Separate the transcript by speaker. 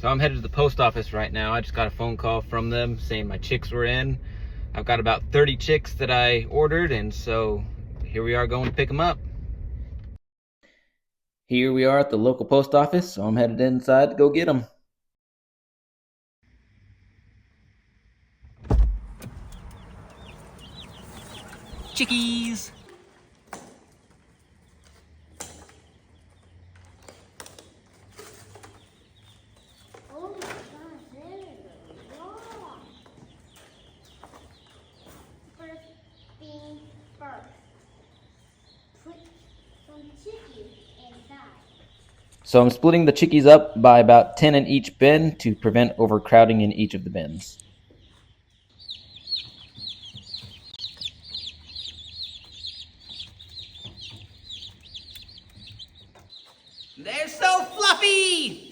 Speaker 1: So I'm headed to the post office right now. I just got a phone call from them saying my chicks were in. I've got about 30 chicks that I ordered, and so here we are going to pick them up. Here we are at the local post office, so I'm headed inside to go get them. Chickies!
Speaker 2: Oh my gosh, there's a lot. First thing first, put some chickies inside.
Speaker 1: So I'm splitting the chickies up by about 10 in each bin to prevent overcrowding in each of the bins.
Speaker 3: They're so fluffy!